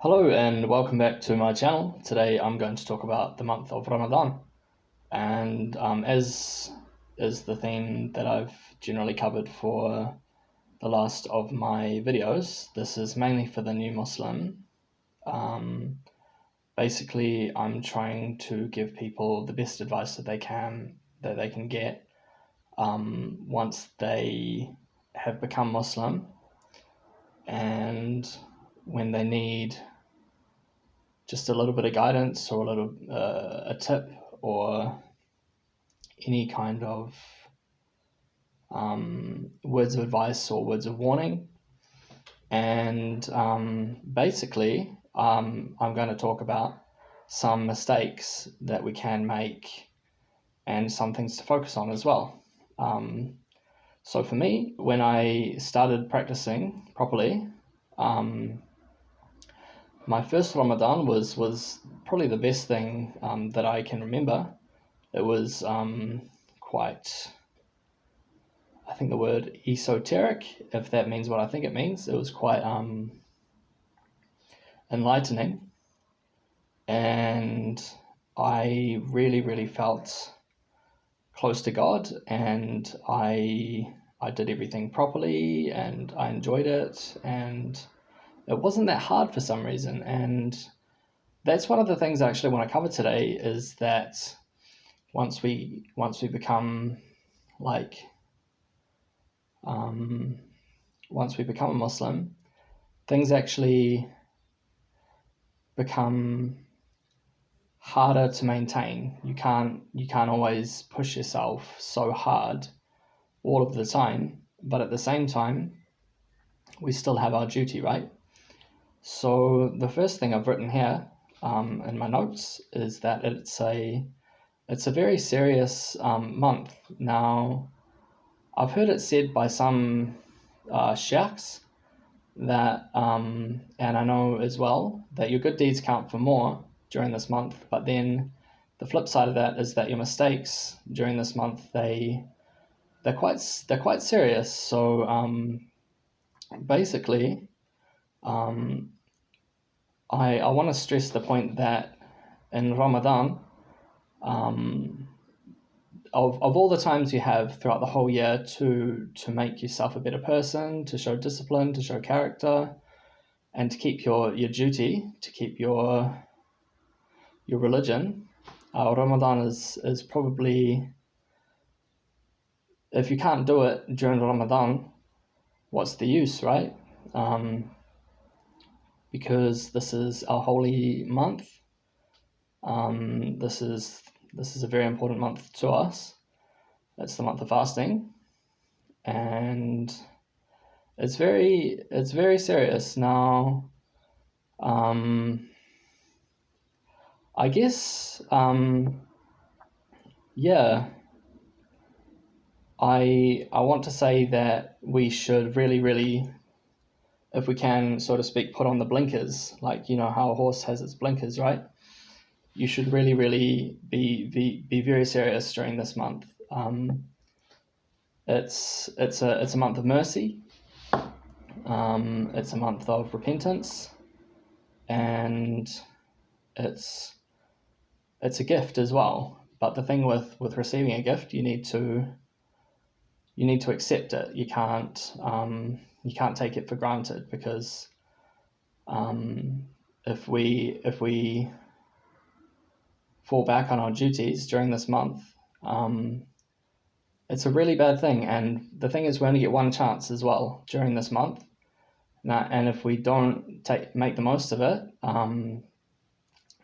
Hello and welcome back to my channel. Today I'm going to talk about the month of Ramadan, and as is the theme that I've generally covered for the last of my videos, this is mainly for the new Muslim. Basically, I'm trying to give people the best advice that they can get once they have become Muslim, and when they need just a little bit of guidance or a tip or any kind of words of advice or words of warning. And basically, I'm going to talk about some mistakes that we can make and some things to focus on as well. So for me, when I started practicing properly, my first Ramadan was probably the best thing that I can remember. It was quite, I think the word esoteric, if that means what I think it means. It was quite enlightening, and I really felt close to God, and I did everything properly, and I enjoyed it, and it wasn't that hard for some reason. And that's one of the things I actually want to cover today, is that once we become like once we become a Muslim, things actually become harder to maintain. You can't always push yourself so hard all of the time, but at the same time we still have our duty, right? So the first thing I've written here in my notes is that it's a very serious month. Now, I've heard it said by some sheikhs that, and I know as well, that your good deeds count for more during this month, but then the flip side of that is that your mistakes during this month, they're quite serious. So basically, I want to stress the point that in Ramadan, of all the times you have throughout the whole year to make yourself a better person, to show discipline, to show character, and to keep your duty, to keep your religion, Ramadan is probably, if you can't do it during Ramadan, what's the use, right? Because this is a holy month. This is a very important month to us. It's the month of fasting, and it's very serious. Now, I guess, yeah, I want to say that we should really, if we can, so to speak, put on the blinkers, like, you know how a horse has its blinkers, right? You should really be very serious during this month. It's a month of mercy. It's a month of repentance, and it's a gift as well. But the thing with receiving a gift, you need to accept it. You can't take it for granted, because if we fall back on our duties during this month, it's a really bad thing. And the thing is, we only get one chance as well during this month. Now, and if we don't make the most of it,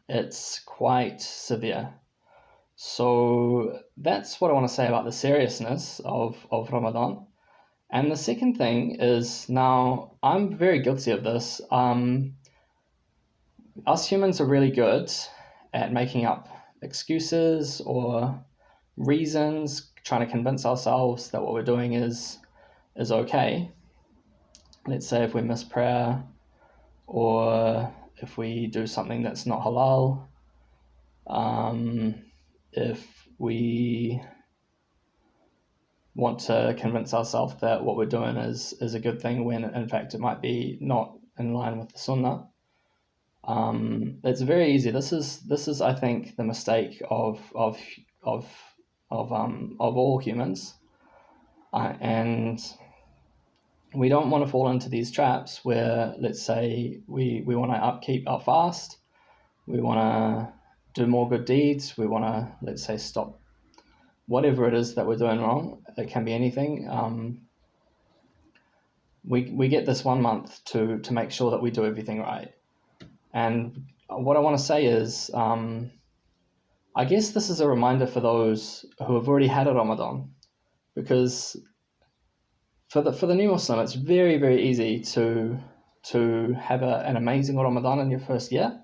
it's quite severe. So that's what I want to say about the seriousness of Ramadan. And the second thing is, now I'm very guilty of this. Us humans are really good at making up excuses or reasons, trying to convince ourselves that what we're doing is okay. Let's say if we miss prayer, or if we do something that's not halal, if we want to convince ourselves that what we're doing is a good thing, when in fact it might be not in line with the sunnah. It's very easy. This is I think the mistake of all humans, and we don't want to fall into these traps where, let's say, we want to upkeep our fast, we want to do more good deeds, we want to, let's say, stop whatever it is that we're doing wrong. It can be anything. We get this 1 month to make sure that we do everything right. And what I want to say is, I guess this is a reminder for those who have already had a Ramadan, because for the new Muslim, it's very, very easy to have an amazing Ramadan in your first year,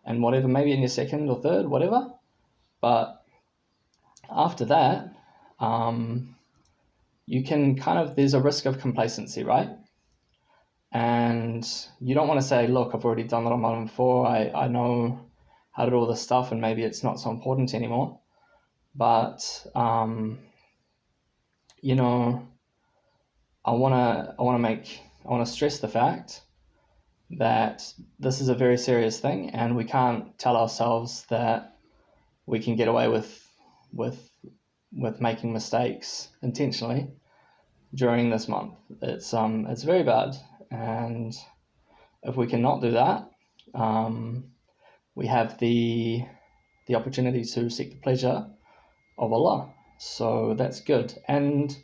and whatever, maybe in your second or third, whatever. But after that, you can there's a risk of complacency, right? And you don't want to say, look, I've already done Ramadan before, I know how to do all this stuff, and maybe it's not so important anymore. But you know, I want to stress the fact that this is a very serious thing, and we can't tell ourselves that we can get away with making mistakes intentionally during this month. It's very bad, and if we cannot do that, we have the opportunity to seek the pleasure of Allah. So that's good. And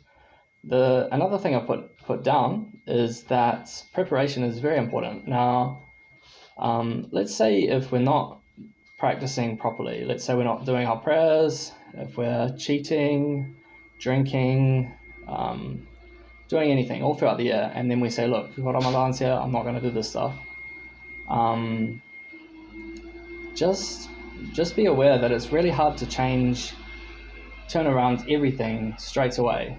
another thing I put down is that preparation is very important. Now, let's say if we're not practicing properly, let's say we're not doing our prayers, if we're cheating, drinking, doing anything all throughout the year, and then we say, look, Ramadan's here, I'm not going to do this stuff. Just be aware that it's really hard to turn around everything straight away.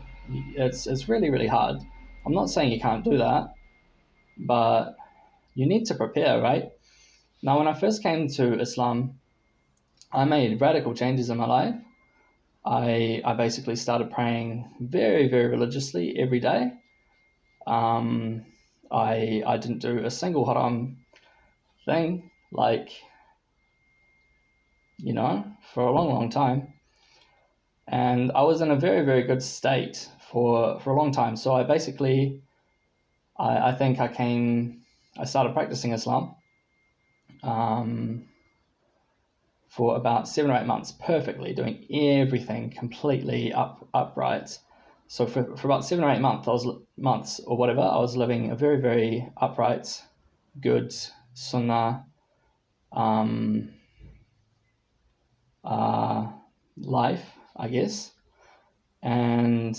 It's really, really hard. I'm not saying you can't do that, but you need to prepare, right? Now, when I first came to Islam, I made radical changes in my life. I basically started praying very, very religiously every day. I didn't do a single haram thing, for a long, long time. And I was in a very, very good state for a long time. So I basically, I think I started practicing Islam for about 7 or 8 months perfectly, doing everything completely upright. So for about 7 or 8 months or whatever, I was living a very, very upright, good sunnah life, I guess. And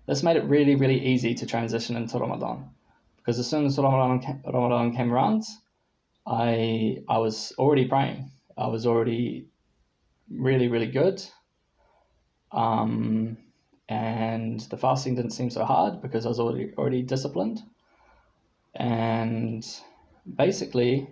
this made it really, really easy to transition into Ramadan, because as soon as Ramadan came around, I was already praying. I was already really, really good. And the fasting didn't seem so hard because I was already disciplined. And basically,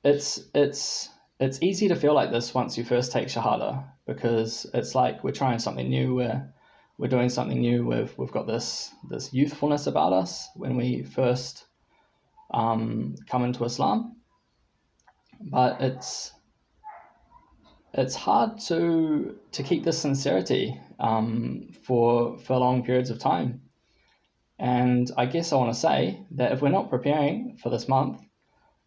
it's easy to feel like this once you first take Shahada, because it's like we're trying something new, we're doing something new, we've got this youthfulness about us when we first come into Islam. But it's hard to keep this sincerity for long periods of time. And I guess I want to say that if we're not preparing for this month,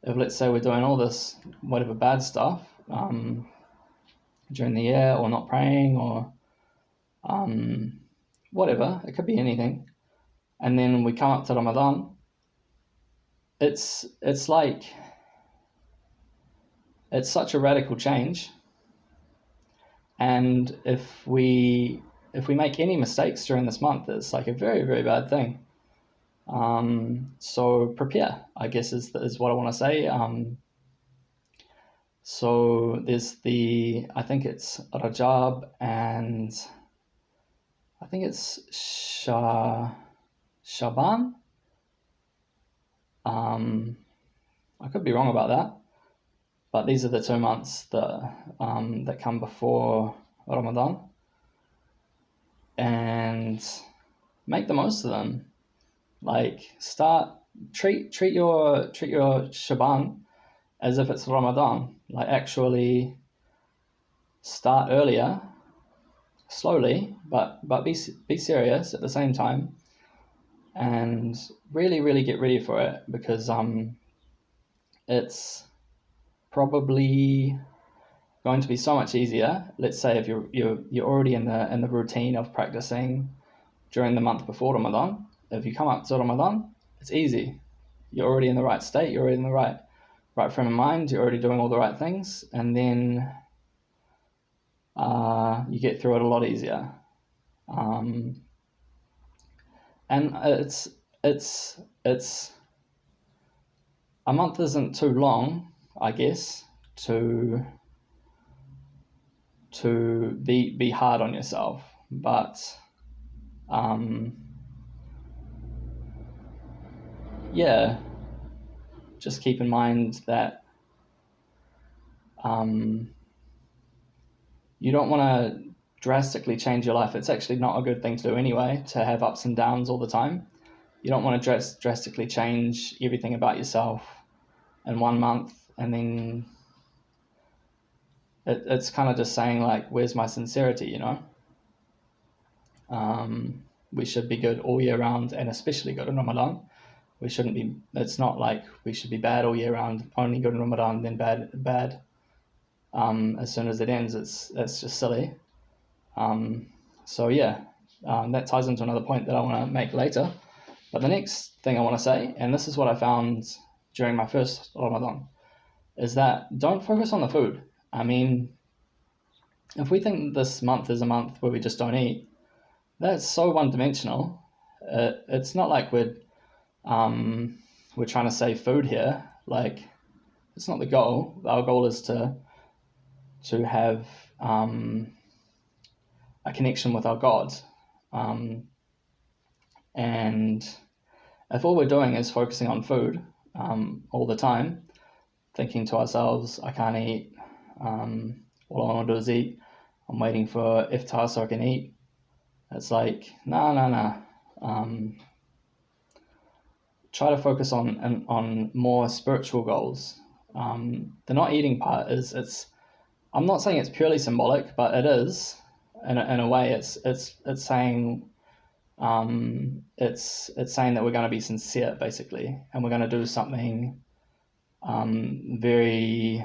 if let's say we're doing all this whatever bad stuff during the year, or not praying, or whatever, it could be anything, and then we come up to Ramadan, it's like it's such a radical change. And if we make any mistakes during this month, it's like a very, very bad thing. So prepare, I guess, is what I want to say. So there's I think it's Rajab, and I think it's Shaban. I could be wrong about that, but these are the 2 months that come before Ramadan. And and make the most of them. Like treat your Shaban as if it's Ramadan. Like actually start earlier, slowly, but be serious at the same time, and really get ready for it, because it's probably going to be so much easier. Let's say if you're already in the routine of practicing during the month before Ramadan. If you come up to Ramadan, it's easy. You're already in the right state. You're already in the right frame of mind. You're already doing all the right things, and then you get through it a lot easier. And it's a month isn't too long, I guess, to be hard on yourself, but yeah, just keep in mind that you don't want to drastically change your life. It's actually not a good thing to do anyway, to have ups and downs all the time. You don't want to drastically change everything about yourself in 1 month, and then it's kind of just saying, like, where's my sincerity, you know? We should be good all year round, and especially good in Ramadan. We shouldn't be. It's not like we should be bad all year round, only good in Ramadan, then bad as soon as it ends. That's just silly. So yeah, that ties into another point that I want to make later. But the next thing I want to say, and this is what I found during my first Ramadan, is that don't focus on the food. I mean, if we think this month is a month where we just don't eat, that's so one-dimensional. It's not like we're trying to save food here. Like, it's not the goal. Our goal is to have a connection with our God. And if all we're doing is focusing on food all the time, thinking to ourselves, I can't eat, all I want to do is eat, I'm waiting for iftar so I can eat, it's like, no. Try to focus on more spiritual goals. The not eating part is I'm not saying it's purely symbolic, but it is in a way. It's saying it's saying that we're going to be sincere, basically, and we're going to do something very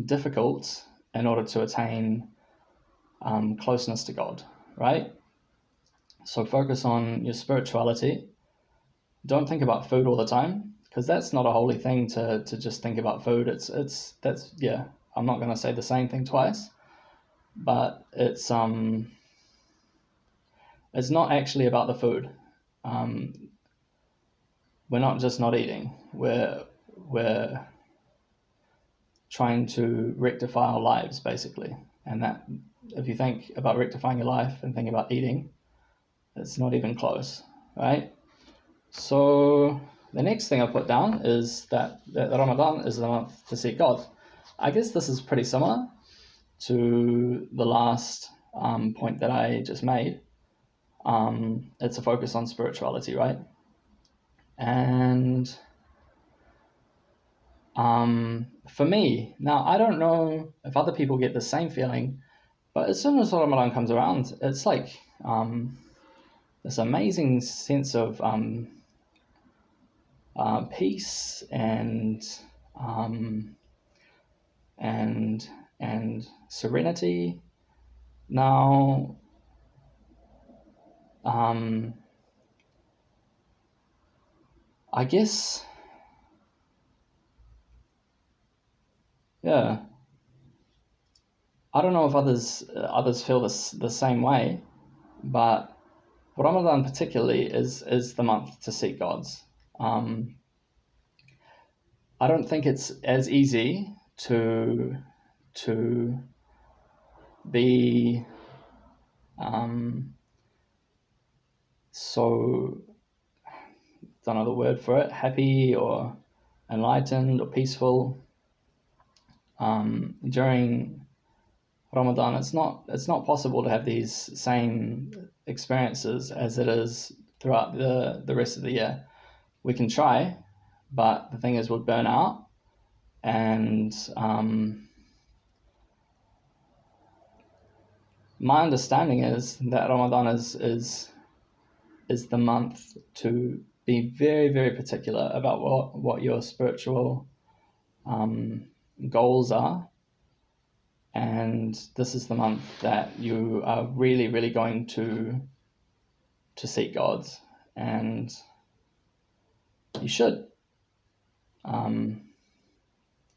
difficult in order to attain closeness to God, right? So focus on your spirituality. Don't think about food all the time, because that's not a holy thing to just think about food. That's yeah. I'm not going to say the same thing twice, but it's not actually about the food. We're not just not eating. We're trying to rectify our lives, basically. And that, if you think about rectifying your life and think about eating, it's not even close, right? So the next thing I put down is that Ramadan is the month to seek God. I guess this is pretty similar to the last point that I just made. It's a focus on spirituality, right? And for me, now I don't know if other people get the same feeling, but as soon as Ramadan comes around, it's like this amazing sense of peace and serenity. Now, I guess, yeah. I don't know if others feel the same way, but Ramadan particularly is the month to seek God's. I don't think it's as easy to be so, don't know the word for it, happy or enlightened or peaceful during Ramadan, it's not possible to have these same experiences as it is throughout the rest of the year. We can try, but the thing is we'll burn out, and my understanding is that Ramadan is the month to be very, very particular about what your spiritual goals are. And this is the month that you are really, really going to seek God, and you should.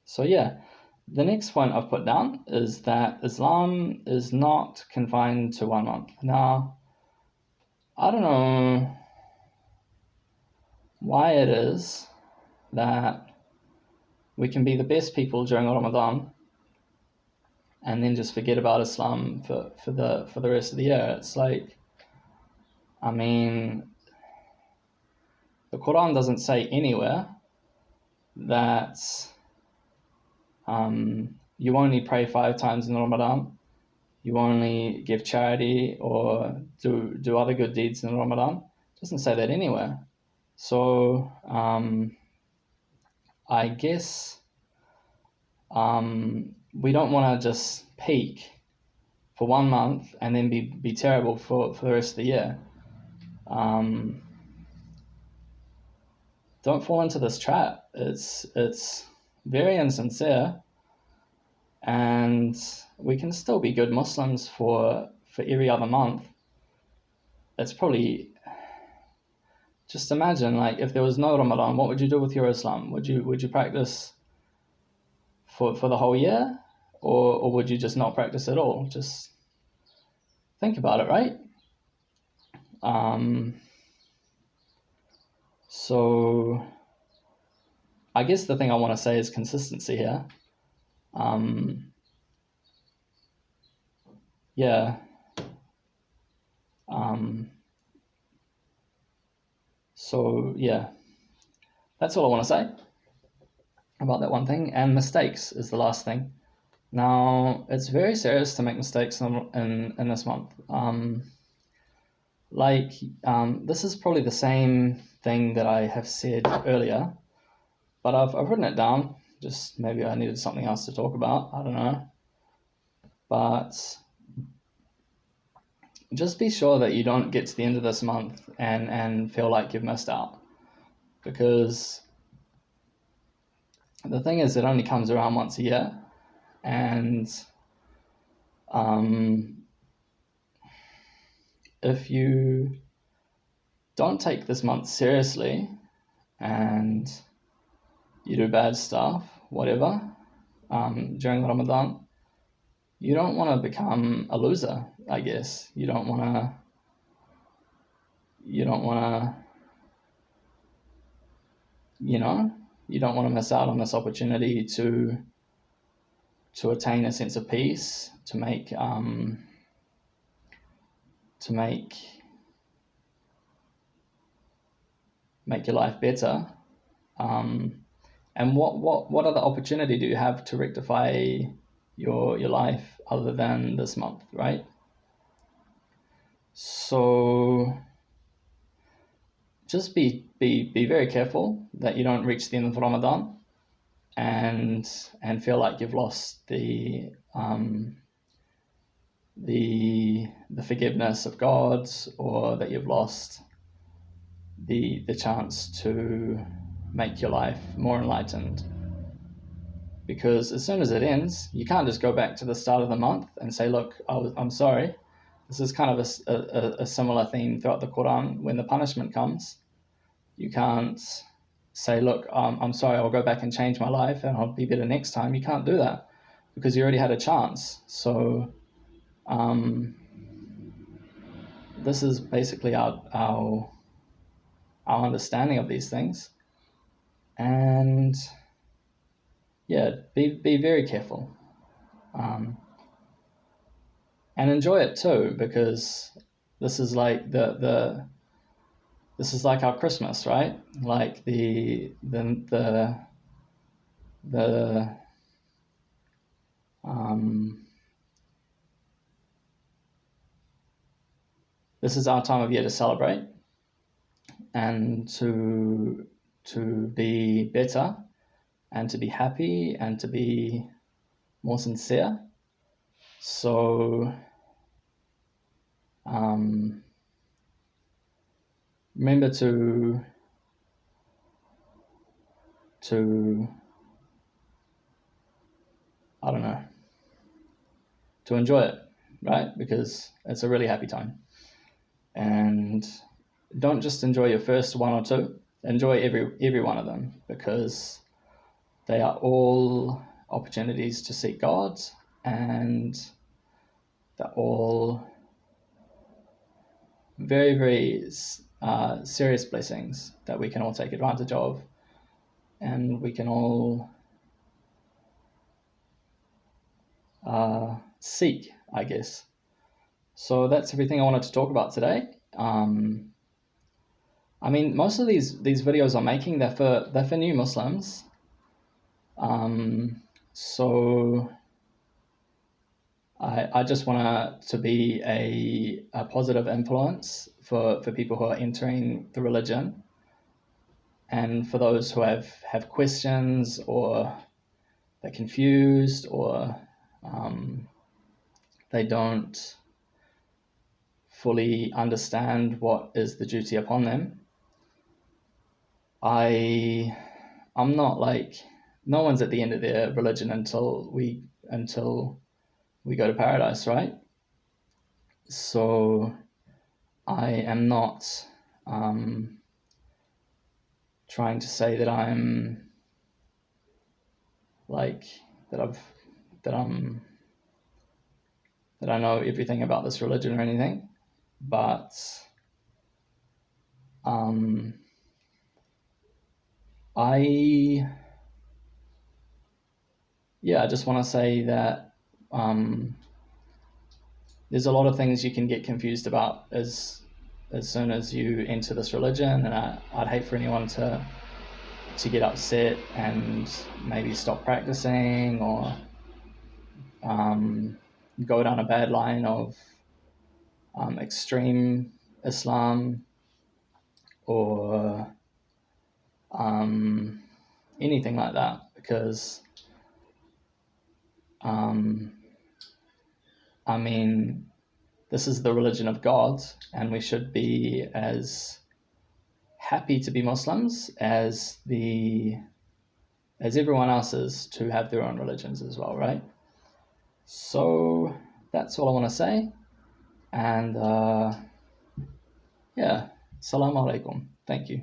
So yeah, the next point I've put down is that Islam is not confined to 1 month. Now, I don't know why it is that we can be the best people during Ramadan and then just forget about Islam for the rest of the year. It's like, I mean, the Quran doesn't say anywhere that you only pray 5 times in Ramadan, you only give charity or do other good deeds in Ramadan. It doesn't say that anywhere. So I guess we don't want to just peak for 1 month and then be terrible for the rest of the year. Don't fall into this trap. It's very insincere, and we can still be good Muslims for every other month. It's probably, just imagine, like, if there was no Ramadan, what would you do with your Islam? Would you practice for the whole year, or would you just not practice at all? Just think about it, right? So I guess the thing I want to say is consistency here. Yeah. So yeah, that's all I want to say about that one thing. And mistakes is the last thing. Now, it's very serious to make mistakes in this month. This is probably the same thing that I have said earlier, but I've written it down. Just maybe I needed something else to talk about. I don't know. But just be sure that you don't get to the end of this month and feel like you've missed out. Because the thing is, it only comes around once a year. And if you don't take this month seriously and you do bad stuff, whatever, during Ramadan, you don't want to become a loser, I guess. You don't want to miss out on this opportunity to attain a sense of peace, to make your life better. And what other opportunity do you have to rectify your life other than this month, right? So just be very careful that you don't reach the end of Ramadan and feel like you've lost the forgiveness of God, or that you've lost the chance to make your life more enlightened. Because as soon as it ends, you can't just go back to the start of the month and say, look, I'm sorry. This is kind of a similar theme throughout the Quran. When the punishment comes, you can't say, look, I'm sorry, I'll go back and change my life and I'll be better next time. You can't do that because you already had a chance. So this is basically our understanding of these things. And yeah, be very careful. And enjoy it too, because this is like this is like our Christmas, right? Like the this is our time of year to celebrate and to be better and to be happy and to be more sincere. So remember to I don't know, to enjoy it, right? Because it's a really happy time. And don't just enjoy your first one or two, enjoy every one of them, because they are all opportunities to seek God, and they're all very, very serious blessings that we can all take advantage of, and we can all seek, I guess. So that's everything I wanted to talk about today. I mean, most of these videos I'm making, they're for new Muslims. So I just want to be a positive influence for people who are entering the religion, and for those who have questions, or they're confused, or they don't fully understand what is the duty upon them. I'm not like, no one's at the end of their religion until we go to paradise, right? So I am not trying to say that I'm like that I know everything about this religion or anything, but I just want to say that there's a lot of things you can get confused about as soon as you enter this religion, and I'd hate for anyone to get upset and maybe stop practicing, or go down a bad line of extreme Islam, or anything like that, because I mean, this is the religion of God, and we should be as happy to be Muslims as everyone else is to have their own religions as well, right? So that's all I want to say, and yeah, Assalamu alaikum. Thank you.